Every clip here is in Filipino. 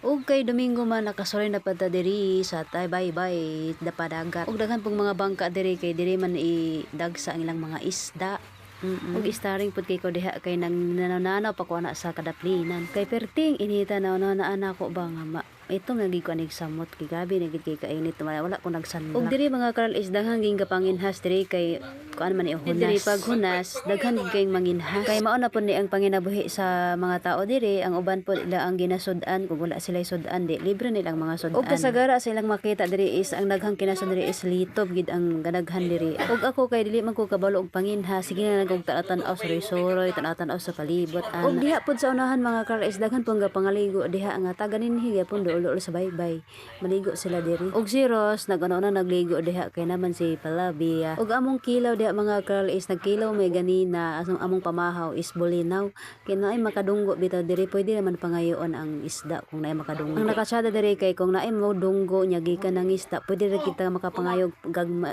Ug kay Domingo man nakasuroy na pata diri sa Taybaybay dapadagat. Ug daghan pong mga bangka diri kay diri man idagsa ang ilang mga isda. Ug starring pud kay ko diha kay nang nananaw pa ko ana sa kadaplinan. Kay perting inita na ana ko ba nga ito nga giko anig samot kay gabi na gid kay kainit wala ko nagsanla. Ug diri mga karal is daghang ging kapanginhas diri kay kuan man hunas. Diri pag hunas daghan kay manginhas. Kay mao na pud ni ang panginabuhi sa mga tao diri, ang uban pud ila ang ginasud-an kung wala sila sudan di libre nilang mga sudan. Ug kasagara silang makita diri is ang daghang kinasud diri is litob gid ang ganaghan diri. Ug ako kay dili man ko kabalo og panginhas, sige na nagog tan-aw suroy-suroy, tan-aw sa palibot. Ug diha pud sa unahan mga karal is daghan pud pangaligo diha nga taganinhi gyapon ulo sa baybay. Maligo sila diri. Og si Ross nag-ano na nagligo diha kay naman si Palabia. Og among kilaw diha mga girl is nagkilaw may ganina among pamahaw is bulinaw. Kay naay makadunggo bitaw diri pwede naman pangayoon ang isda kung naay makadunggo. Ang nakasyada diri kay kung naay mo dunggo nya gikan ng isda pwede ra kita makapangayog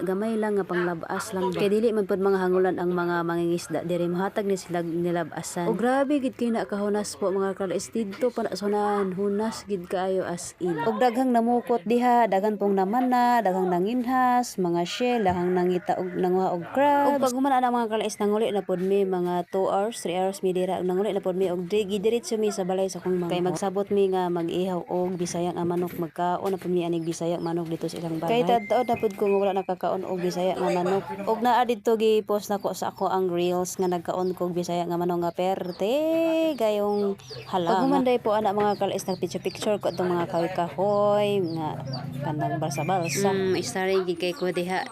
gamay lang nga panglabas lang ba. Kay dili man pud mga hangulan ang mga mangingisda diri mahatag ni sila nilabasan. Og grabe gid kay na kahunas po mga girl is didto para sunahan hunas gid kaayo as in. Og daghang namukot diha, daghang pong namana, daghang nanginhas, mga shell, daghang nangita og nanguha og crabs. Og pag humana na mga kalais nanguli na pod mi mga 2 hours, 3 hours mi dira nanguli na pod mi og gidiretso mi sa balay sa kong mga. Kay magsabot mi nga mag-ihaw og bisayang nga manok, magkaon na pod mi anig bisayang manok dito sa ilang balay. Kay tadtaod na pod ko nga wala nakakaon og bisayang nga manok. Og naa didto gi-post nako sa ako ang reels nga nagkaon ko og bisayang nga manok nga perte gayong hala. Pag humanday po ana mga kalais nagpicture ko atong mga kahoy nga kanang balsa-balsa. Starring gid kay ko diha.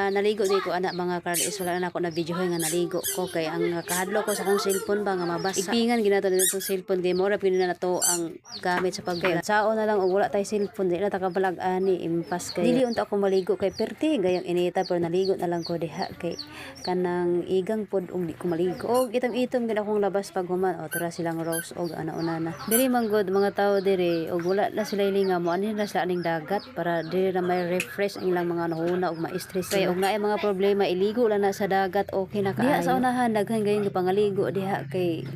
Naligo di ko anak mga kalis wala na ako na video nga naligo ko kay ang kahadlo ko sa kong cellphone ba nga mabasa. Ipingan ginato dito sa cellphone kay mora pino na to ang gamit sa pagkaya. Sao na lang og wala tay cellphone di na ta kabalag ani impas kay. Dili unta ako maligo kay perti gayang inita pero naligo na lang ko diha kay kanang igang pod og di ko maligo. Og itom-itom gid akong labas pag human o tara silang Rose og ana-una na. Diri man good mga tao diri og wala na sila linga mo ani na sa aning dagat para diri na may refresh ang ilang mga nahuna og ma-stress kay og naay mga problema iligo lang na sa dagat okay na kaayo. Diha sa unahan daghan gayong pangaligo diha kay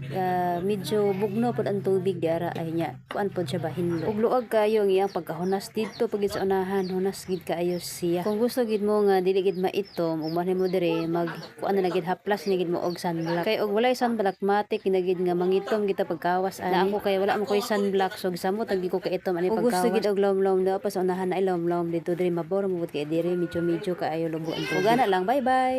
medyo bugno pod ang tubig diara ay nya kuan pod siya bahinlo. Og luag kayo ang iyang pagkahunas didto pagit sa unahan hunas gid kaayo siya. Kung gusto gid mo nga dili gid maitom ug man mo diri mag kuan na gid haplas ni gid mo og sunblock. Kay og walay sunblock matik na gid nga mangitom kita pagkawas ani. Na ako kay wala mo koy sunblock so gisamo tag ko kay itom ani pagkawas. Gusto gid og lom-lom daw pa sa unahan ay lom-lom dito diri mabor mo kay diri medyo kaayo lubuan. Ug ana lang bye bye.